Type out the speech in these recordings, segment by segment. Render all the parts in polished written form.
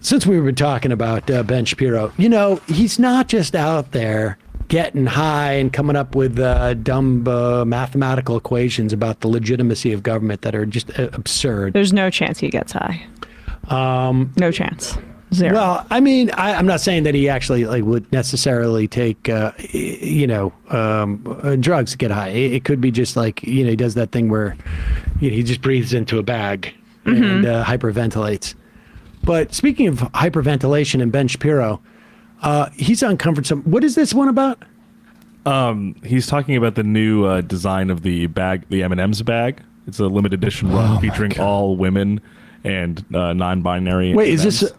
since we were talking about Ben Shapiro, you know, he's not just out there getting high and coming up with dumb mathematical equations about the legitimacy of government that are just absurd. There's no chance he gets high. No chance. Zero. Well, I mean, I'm not saying that he actually would necessarily take, drugs to get high. It could be just he does that thing where he just breathes into a bag and hyperventilates. But speaking of hyperventilation and Ben Shapiro, he's uncovered some. What is this one about? He's talking about the new design of the bag, the M&Ms bag. It's a limited edition run featuring all women and non-binary. Wait, is this?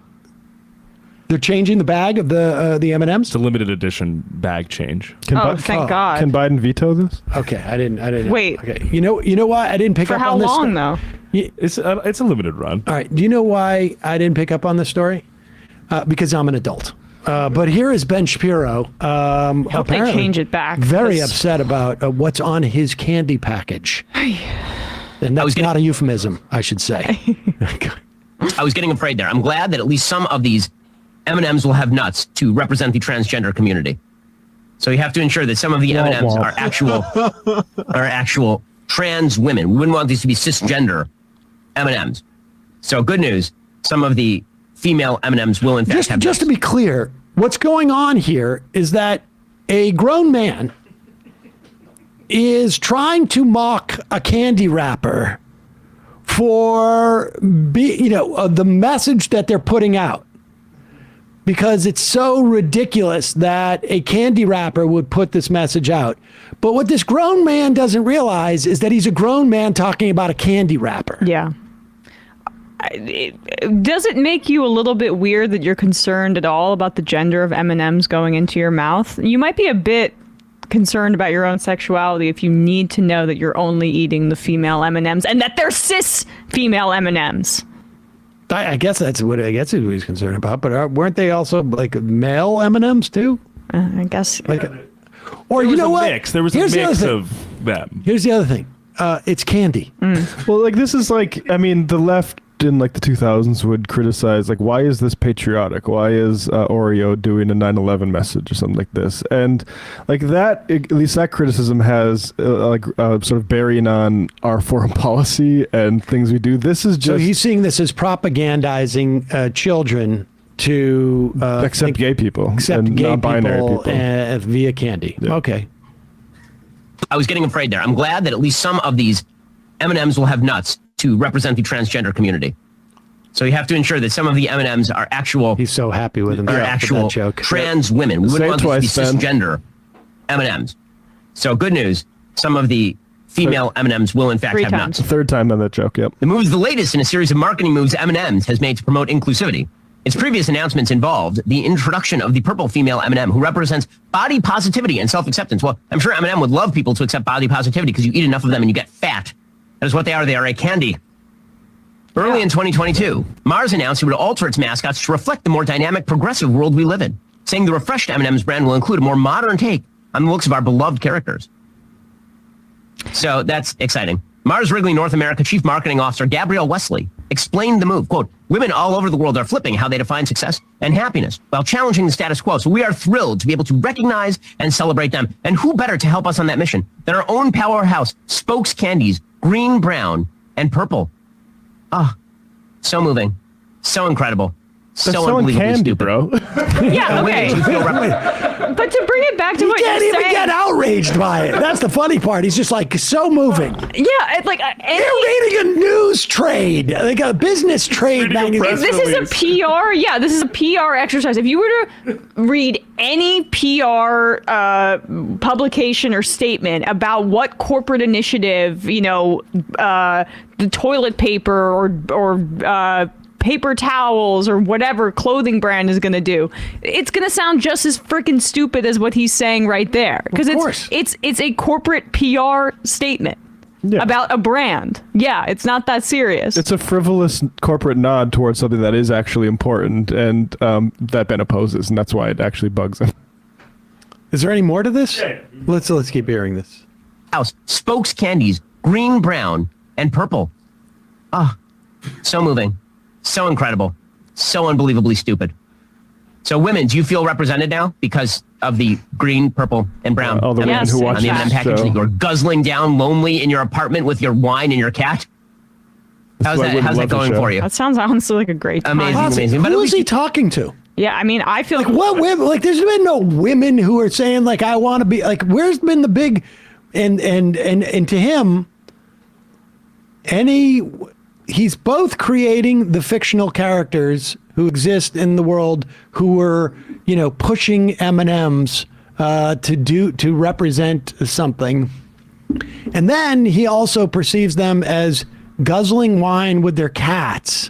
They're changing the bag of the M&Ms? It's a limited edition bag change. Thank God. Can Biden veto this? Okay, I didn't. Wait. Okay, you know why I didn't pick up on this? For how long though? It's a limited run. All right. Do you know why I didn't pick up on this story? Because I'm an adult. But here is Ben Shapiro. Hope they change it back. Very upset about what's on his candy package. And that's not a euphemism, I should say. I was getting afraid there. I'm glad that at least some of these M&Ms will have nuts to represent the transgender community. So you have to ensure that some of the M&Ms are actual trans women. We wouldn't want these to be cisgender M&Ms. So good news, some of the female M&Ms will in fact have nuts. Just to be clear, what's going on here is that a grown man is trying to mock a candy wrapper for the message that they're putting out. Because it's so ridiculous that a candy wrapper would put this message out. But what this grown man doesn't realize is that he's a grown man talking about a candy wrapper. Yeah. Does it make you a little bit weird that you're concerned at all about the gender of M&Ms going into your mouth? You might be a bit concerned about your own sexuality if you need to know that you're only eating the female M&Ms and that they're cis female M&Ms. I guess that's what he was concerned about. But weren't they also male M&Ms too? I guess. Or you know what? There was a mix of them. Here's the other thing. It's candy. Well, this is the left in the 2000s would criticize why is this patriotic? Why is Oreo doing a 9/11 message or something like this? And that, at least that criticism has sort of bearing on our foreign policy and things we do. This is just so he's seeing this as propagandizing children to accept gay people, accept gay non-binary people via candy. Yeah. Okay. I was getting afraid there. I'm glad that at least some of these M&Ms will have nuts to represent the transgender community. So you have to ensure that some of the M&Ms are actual. He's so happy with them. Are actual trans women. We wouldn't want these to be cisgender M&Ms. So good news, some of the female M&Ms will in fact have nuts. Third time on that joke. Yep. The move is the latest in a series of marketing moves M&Ms has made to promote inclusivity. Its previous announcements involved the introduction of the purple female M&M, who represents body positivity and self-acceptance. Well, I'm sure M&M would love people to accept body positivity because you eat enough of them and you get fat. That is what they are. They are a candy. Early in 2022, Mars announced it would alter its mascots to reflect the more dynamic, progressive world we live in, saying the refreshed M&M's brand will include a more modern take on the looks of our beloved characters. So that's exciting. Mars Wrigley North America Chief Marketing Officer Gabrielle Wesley explained the move. Quote, women all over the world are flipping how they define success and happiness while challenging the status quo. So we are thrilled to be able to recognize and celebrate them. And who better to help us on that mission than our own powerhouse spokes candies, green, brown, and purple. Ah, so moving, so incredible, so unbelievably candy, stupid, bro. Yeah, okay. But to bring it back to what you're saying, he can't even get outraged by it. That's the funny part. He's just so moving. Yeah, they're reading a news trade, a business trade magazine. This is a PR. Yeah, this is a PR exercise. If you were to read any PR publication or statement about what corporate initiative, the toilet paper or paper towels or whatever clothing brand is going to do, it's going to sound just as freaking stupid as what he's saying right there, because it's a corporate PR statement about a brand. Yeah, it's not that serious. It's a frivolous corporate nod towards something that is actually important and that Ben opposes, and that's why it actually bugs him. Is there any more to this? Let's keep hearing this. House spokes candies, green, brown, and purple. Ah, so moving. So incredible. so unbelievably stupid. So women, do you feel represented now because of the green, purple, and brown All the women Yes, who watch on the in M&M this package show. that you're guzzling down lonely in your apartment with your wine and your cat? How's why that women how's that love the going show. for you? That sounds honestly like a great time. Amazing. Possibly. But at Who is least he you- talking to? Yeah, I mean, I feel What women? Like, there's been no women who are saying like, I want to be like. Where's been the big, and to him, he's both creating the fictional characters who exist in the world who were, pushing M&Ms to represent something, and then he also perceives them as guzzling wine with their cats. it's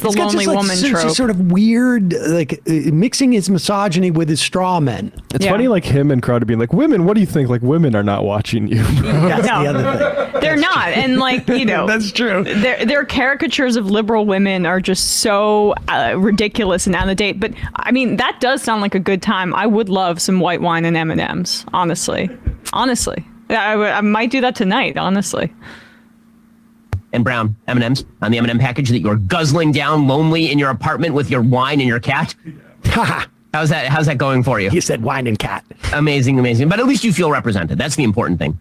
the It's got lonely just, like, woman s- trope. just sort of weird, like mixing his misogyny with his straw men. It's Yeah. funny, like him and Crowder being like, "Women, what do you think? Like, women are not watching you." That's No. the other thing. They're not, and like That's true. Their caricatures of liberal women are just so ridiculous and out of date. But I mean, that does sound like a good time. I would love some white wine and M&Ms. Honestly, I might do that tonight. Honestly. and brown M&Ms on the M&M package that you're guzzling down lonely in your apartment with your wine and your cat? Haha. How's that going for you? He said wine and cat. Amazing. But at least you feel represented. That's the important thing.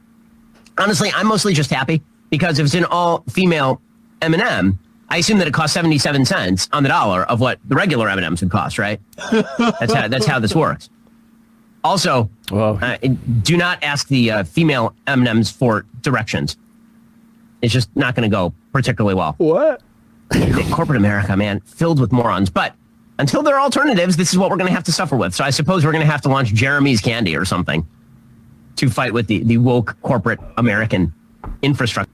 Honestly, I'm mostly just happy because if it's an all-female M&M, I assume that it costs 77 cents on the dollar of what the regular M&Ms would cost, right? That's how this works. Also, Wow. do not ask the female M&Ms for directions. It's just not going to go particularly well. What? Corporate America, man, filled with morons. But until there are alternatives, this is what we're going to have to suffer with. So I suppose we're going to have to launch Jeremy's Candy or something to fight with the woke corporate American infrastructure.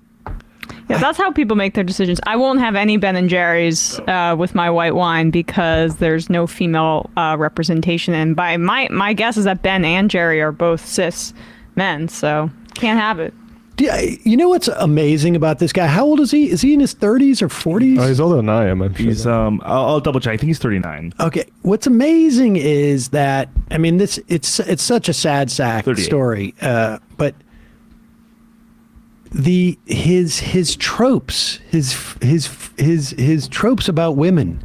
Yeah, that's how people make their decisions. I won't have any Ben & Jerry's with my white wine because there's no female representation. And by my guess is that Ben and Jerry are both cis men, so can't have it. Yeah, you know what's amazing about this guy? How old is he? Is he in his 30s or 40s? Oh, he's older than I am. I'm sure. He's I'll double check. I think he's 39. Okay. What's amazing is that it's such a sad sack 38. story, but his tropes, his tropes about women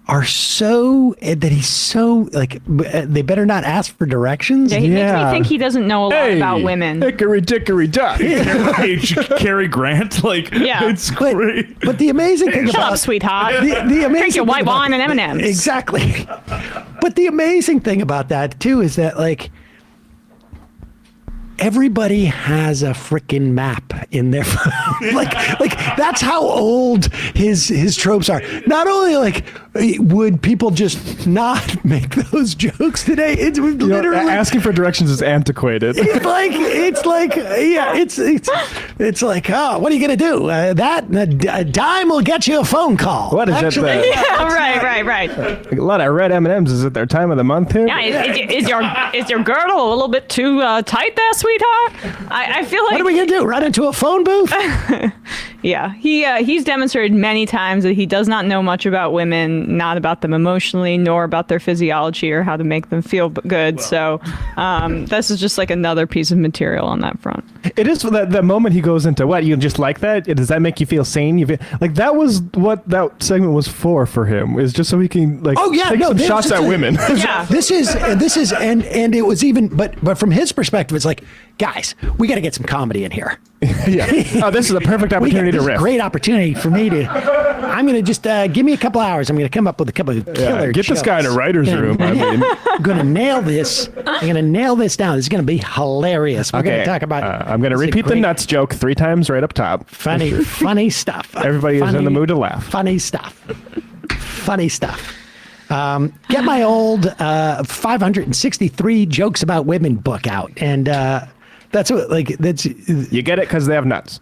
are so that he's so like they better not ask for directions. Yeah, he makes Yeah. me think he doesn't know a lot about women. Hickory dickory dock. Hey, Cary Grant, like, Yeah. it's But, great. but the amazing thing Shut about up, sweetheart. the amazing Drink your thing white about- wine and M&Ms. Exactly. But the amazing thing about that too is that like everybody has a freaking map in their phone. like that's how old his tropes are. Not only like would people just not make those jokes today, it's literally Asking for directions is antiquated. it's like, oh, what are you gonna do? A dime will get you a phone call. What is that? Actually, Yeah, right. A lot of red M&Ms. Is it their time of the month here? Yeah, is your girdle a little bit too tight there, sweetheart? I feel like what are we gonna do? Run into a phone booth? yeah, he's demonstrated many times that he does not know much about women, not about them emotionally, nor about their physiology or how to make them feel good. So this is just like another piece of material on that front. It is that moment he goes into what you just like that. Does that make you feel sane? Like that was what that segment was for him. Is just so he can like take some shots at women. Yeah. This is and it was even but from his perspective, it's like, guys, we got to get some comedy in here. Yeah. Oh, this is a perfect opportunity to This is a riff. great opportunity for me to. I'm gonna just give me a couple hours. I'm gonna come up with a couple of killer. Get this guy in a jokes. writer's Gonna- room. I mean, I'm gonna nail this. I'm gonna nail this down. This is gonna be hilarious. We're gonna talk about. I'm going to this is repeat the great, nuts joke 3 times right up top. funny stuff. Everybody is in the mood to laugh. Funny stuff. Get my old 563 jokes about women book out, and that's what that's. You get it because they have nuts.